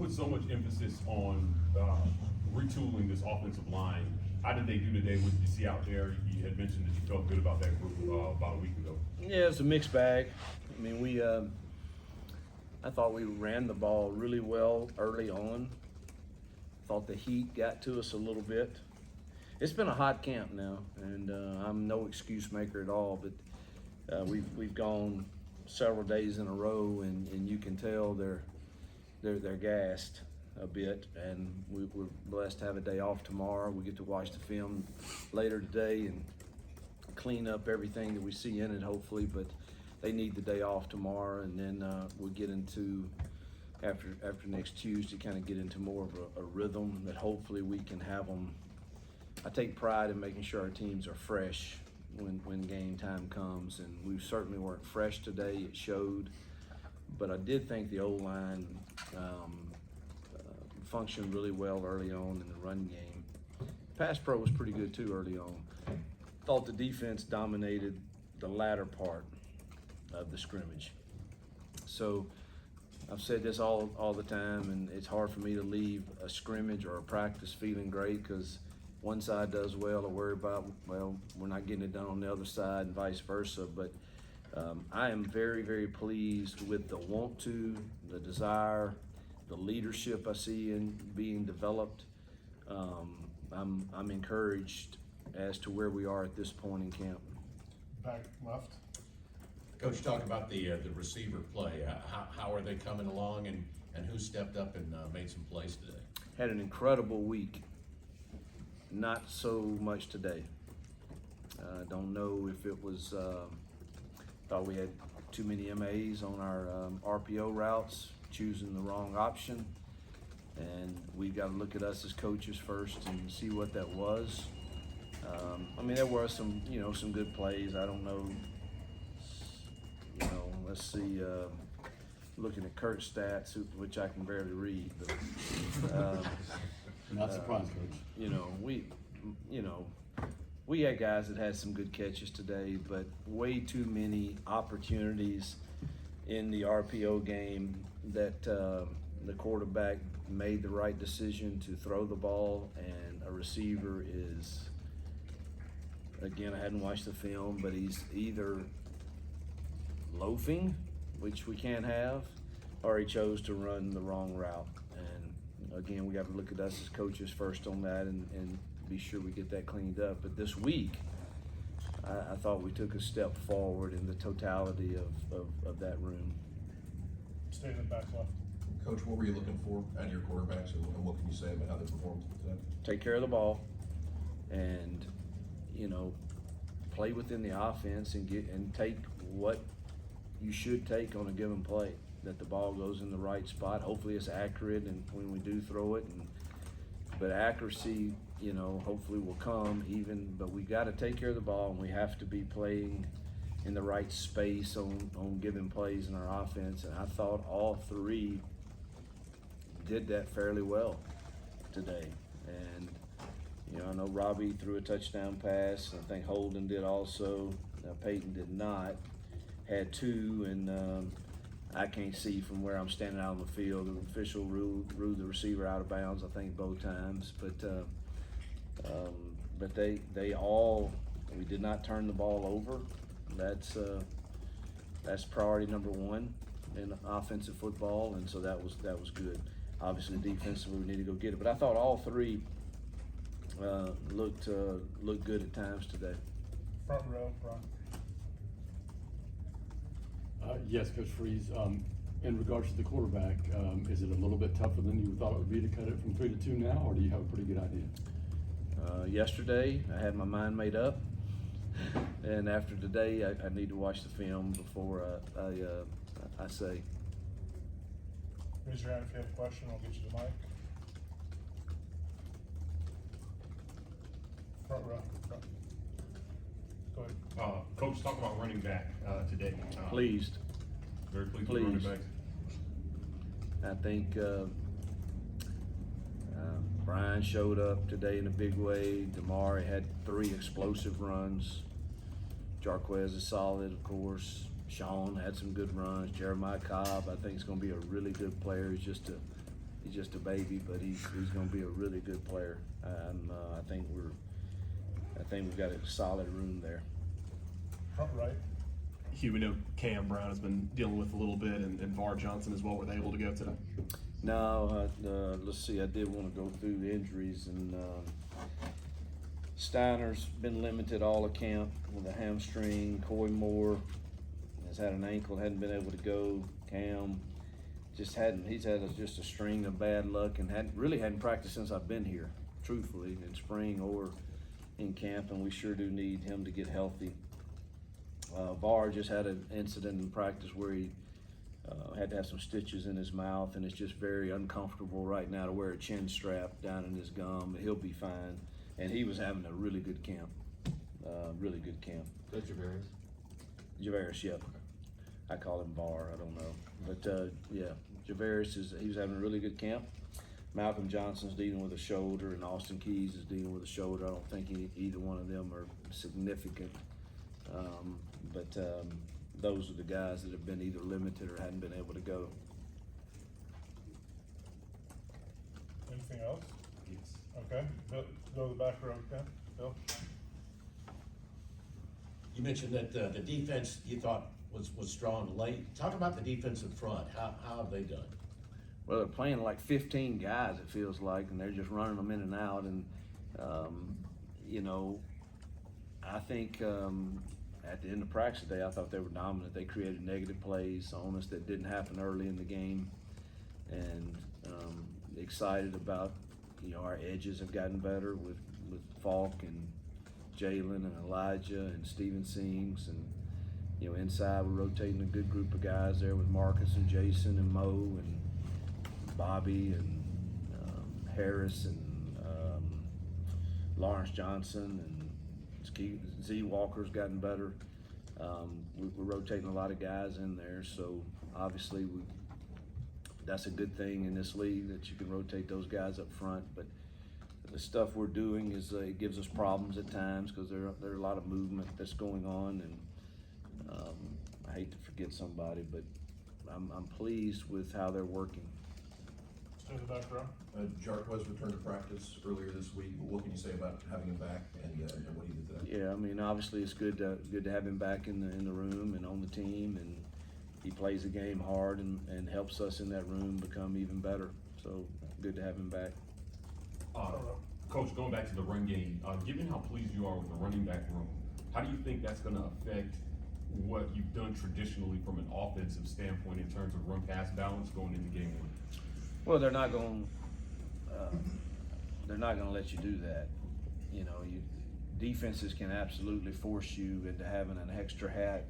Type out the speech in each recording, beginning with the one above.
put so much emphasis on retooling this offensive line. How did they do today? What did you see out there? You had mentioned that you felt good about that group about a week ago. Yeah, it's a mixed bag. I mean, I thought we ran the ball really well early on. Thought the heat got to us a little bit. It's been a hot camp now, and I'm no excuse maker at all, but we've gone several days in a row, and you can tell they're gassed a bit, and we're blessed to have a day off tomorrow. We get to watch the film later today and clean up everything that we see in it, hopefully, but they need the day off tomorrow, and then we'll get into after next Tuesday, kind of get into more of a rhythm that hopefully we can have them. I take pride in making sure our teams are fresh when game time comes, and we certainly weren't fresh today. It showed, but I did think the O-line functioned really well early on in the run game. Pass pro was pretty good too early on. Thought the defense dominated the latter part of the scrimmage. So I've said this all the time, and it's hard for me to leave a scrimmage or a practice feeling great because one side does well or worry about, well, we're not getting it done on the other side and vice versa. But I am very, very pleased with the want to, the desire, the leadership I see in being developed. I'm encouraged as to where we are at this point in camp. Back left. Coach, talk about the receiver play. How are they coming along, and who stepped up and made some plays today? Had an incredible week. Not so much today. Don't know if it was, thought we had too many MAs on our RPO routes, choosing the wrong option. And we've got to look at us as coaches first and see what that was. I mean, there were some good plays. I don't know, let's see, looking at Kurt's stats, which I can barely read, but Not surprised, Coach. We had guys that had some good catches today, but way too many opportunities in the RPO game that the quarterback made the right decision to throw the ball, and a receiver is, again, I hadn't watched the film, but he's either loafing, which we can't have, or he chose to run the wrong route. And again, we got to look at us as coaches first on that and be sure we get that cleaned up. But this week, I thought we took a step forward in the totality of that room. Stay in the back left. Coach, what were you looking for out of your quarterbacks, and what can you say about how they performed today? Take care of the ball and, play within the offense and take what you should take on a given play, that the ball goes in the right spot. Hopefully it's accurate, and when we do throw it, but accuracy, hopefully will come but we got to take care of the ball, and we have to be playing in the right space on given plays in our offense. And I thought all three did that fairly well today. And I know Robbie threw a touchdown pass. I think Holden did also. Peyton did not. Had two, and I can't see from where I'm standing out on the field. The official ruled the receiver out of bounds, I think, both times. But they all, we did not turn the ball over. That's priority number one in offensive football, and so that was good. Obviously, defensively, we need to go get it. But I thought all three looked good at times today. Front row, Ron. Yes, Coach Freeze. In regards to the quarterback, is it a little bit tougher than you thought it would be to cut it from 3 to 2 now, or do you have a pretty good idea? Yesterday, I had my mind made up, and after today, I need to watch the film before I say. Raise your hand if you have a question. I'll get you the mic. Front row. Front. Go ahead. Coach, talk about running back today. Pleased. Very pleased with running backs. I think Brian showed up today in a big way. Damari had 3 explosive runs. Jarquez is solid, of course. Sean had some good runs. Jeremiah Cobb, I think, is going to be a really good player. He's he's just a baby, but he's gonna be a really good player. I think we've got a solid room there. Front right. Hugh, we know Cam Brown has been dealing with a little bit, and Var Johnson as well. Were they able to go today? No, let's see, I did wanna go through the injuries, and, Steiner's been limited all of camp with a hamstring. Coy Moore has had an ankle, hadn't been able to go. Cam he's had just a string of bad luck, and hadn't practiced since I've been here, truthfully, in spring or in camp, and we sure do need him to get healthy. Var just had an incident in practice where he had to have some stitches in his mouth, and it's just very uncomfortable right now to wear a chin strap down in his gum, but he'll be fine. And he was having a really good camp, That's Javarius. Javarius, yep. I call him Var, I don't know. But, yeah, Javarius he was having a really good camp. Malcolm Johnson's dealing with a shoulder, and Austin Keys is dealing with a shoulder. I don't think either one of them are significant. But those are the guys that have been either limited or hadn't been able to go. Anything else? Yes. Okay, Bill, go to the back row, okay? Bill? You mentioned that the defense you thought was strong late. Talk about the defensive front. How have they done? Well, they're playing like 15 guys, it feels like, and they're just running them in and out. And, you know, I think at the end of practice today, I thought they were dominant. They created negative plays on us that didn't happen early in the game. And excited about, you know, our edges have gotten better with Falk and Jalen and Elijah and Steven Sings. And, you know, inside we're rotating a good group of guys there with Marcus and Jason and Mo and Bobby and Harris and Lawrence Johnson, and Z Walker's gotten better. We're rotating a lot of guys in there, so obviously that's a good thing in this league that you can rotate those guys up front. But the stuff we're doing is it gives us problems at times because there are a lot of movement that's going on, and I hate to forget somebody, but I'm pleased with how they're working. Stay in the back row. Jarquez returned to practice earlier this week. What can you say about having him back and what he did today? Yeah, I mean, obviously it's good to have him back in the room and on the team, and he plays the game hard and helps us in that room become even better. So good to have him back. Coach, going back to the run game, given how pleased you are with the running back room, how do you think that's going to affect what you've done traditionally from an offensive standpoint in terms of run-pass balance going into game one? Well, they're not going to let you do that. You know, defenses can absolutely force you into having an extra hat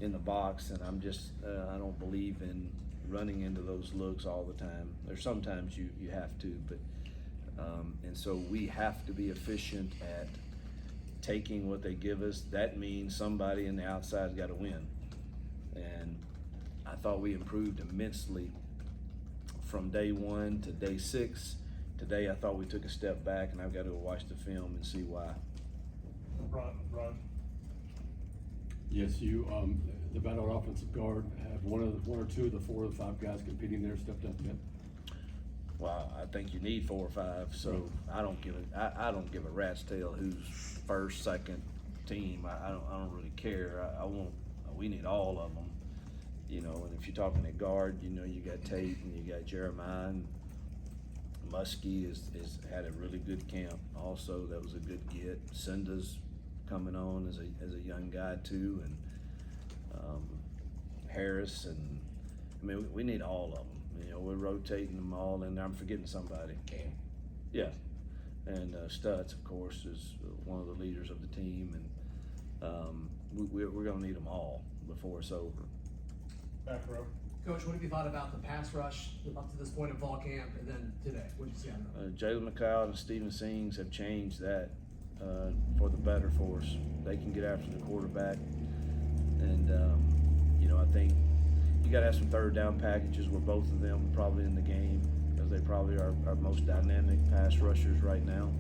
in the box, and I don't believe in running into those looks all the time. There's sometimes you have to, but and so we have to be efficient at taking what they give us. That means somebody in the outside's got to win, and I thought we improved immensely from day 1 to day 6. Today I thought we took a step back, and I've got to watch the film and see why. Ron. Yes, you, the battle offensive guard, have one or two of the 4 or 5 guys competing there stepped up yet? Well, I think you need 4 or 5, so I don't give a rat's tail who's first, second team. I don't really care. We need all of them, you know. And if you're talking at guard, you know, you got Tate and you got Jeremiah, and Muskie has had a really good camp. Also, that was a good get. Cinda's coming on as a young guy too, and Harris, and I mean we need all of them. You know, we're rotating them all in there. I'm forgetting somebody. Cam. Yeah, and Stutz, of course, is one of the leaders of the team, and we're going to need them all before it's over. Back row. Coach, what have you thought about the pass rush up to this point in fall camp and then today? What did you see on that? Jalen McLeod and Steven Sings have changed that for the better for us. They can get after the quarterback, and you know, I think you got to have some third down packages where both of them probably in the game, because they probably are our most dynamic pass rushers right now.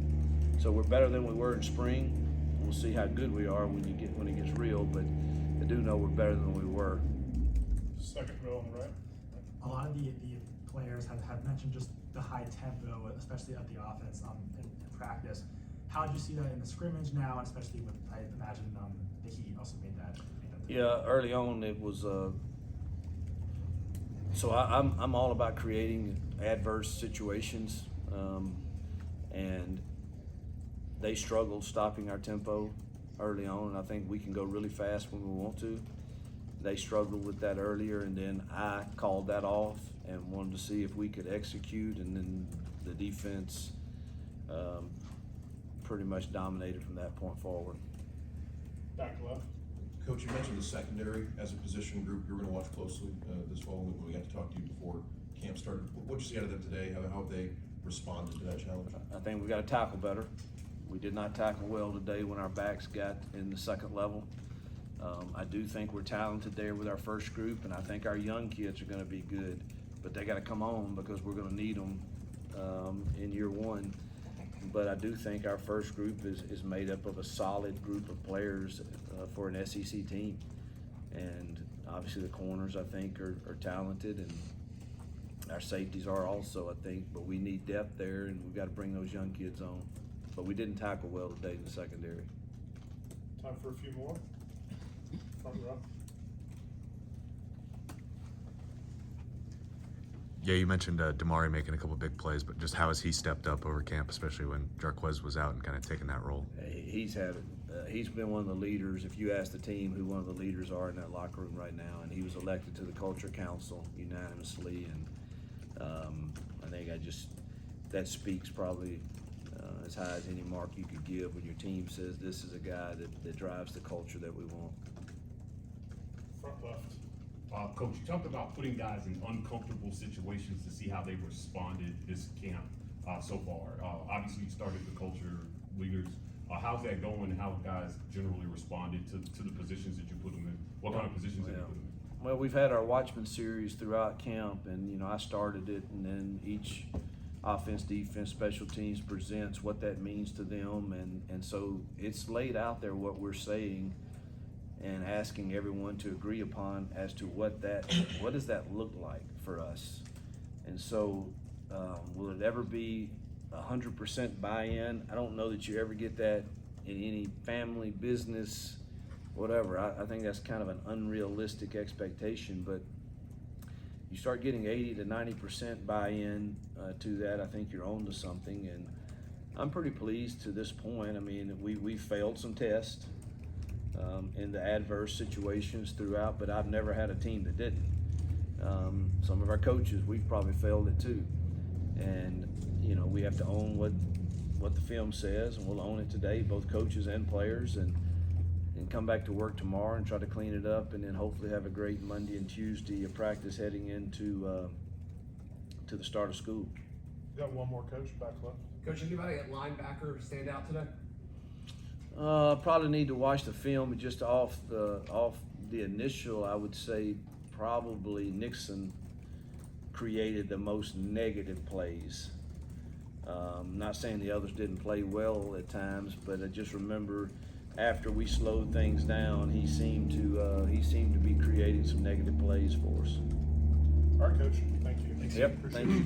So we're better than we were in spring. We'll see how good we are when it gets real, but I do know we're better than we were. Second row on the right. A lot of the players have mentioned just the high tempo, especially at the offense in practice. How did you see that in the scrimmage now, and especially with, I imagine, the Heat also made that. Yeah, early on it was. So I'm all about creating adverse situations, and they struggled stopping our tempo early on, and I think we can go really fast when we want to. They struggled with that earlier, and then I called that off and wanted to see if we could execute, and then the defense pretty much dominated from that point forward. Dr. Love? Coach, you mentioned the secondary as a position group you're gonna watch closely this fall, when we got to talk to you before camp started. What'd you see out of them today? How have they responded to that challenge? I think we got to tackle better. We did not tackle well today when our backs got in the second level. I do think we're talented there with our first group, and I think our young kids are going to be good, but they got to come on because we're going to need them in year one. But I do think our first group is made up of a solid group of players for an SEC team. And obviously the corners, I think, are talented, and our safeties are also, I think, but we need depth there, and we've got to bring those young kids on. But we didn't tackle well today in the secondary. Time for a few more. Front row. Yeah, you mentioned Damari making a couple big plays, but just how has he stepped up over camp, especially when Jarquez was out and kind of taking that role? He's been one of the leaders. If you ask the team who one of the leaders are in that locker room right now, and he was elected to the Culture Council unanimously, and I think that speaks probably as high as any mark you could give when your team says this is a guy that drives the culture that we want. Front left. Coach, you talked about putting guys in uncomfortable situations to see how they responded this camp so far. Obviously, you started the culture leaders. How's that going? How have guys generally responded to the positions that you put them in? What kind of positions have you put them in? Well, we've had our Watchman series throughout camp, and I started it, and then each offense, defense, special teams presents what that means to them, and so it's laid out there what we're saying and asking everyone to agree upon as to what does that look like for us. And so will it ever be 100% buy-in? I don't know that you ever get that in any family, business, whatever. I think that's kind of an unrealistic expectation, but you start getting 80 to 90% buy-in to that, I think you're on to something, and I'm pretty pleased to this point. I mean, we failed some tests in the adverse situations throughout, but I've never had a team that didn't. Some of our coaches, we've probably failed it too. And, we have to own what the film says, and we'll own it today, both coaches and players, and come back to work tomorrow and try to clean it up, and then hopefully have a great Monday and Tuesday of practice heading into to the start of school. Got one more, Coach, back left. Coach, anybody at linebacker stand out today? Probably need to watch the film, but just off the initial, I would say probably Nixon created the most negative plays. Not saying the others didn't play well at times, but I just remember after we slowed things down, he seemed to be creating some negative plays for us. All right, Coach, thank you. Yep, thank you.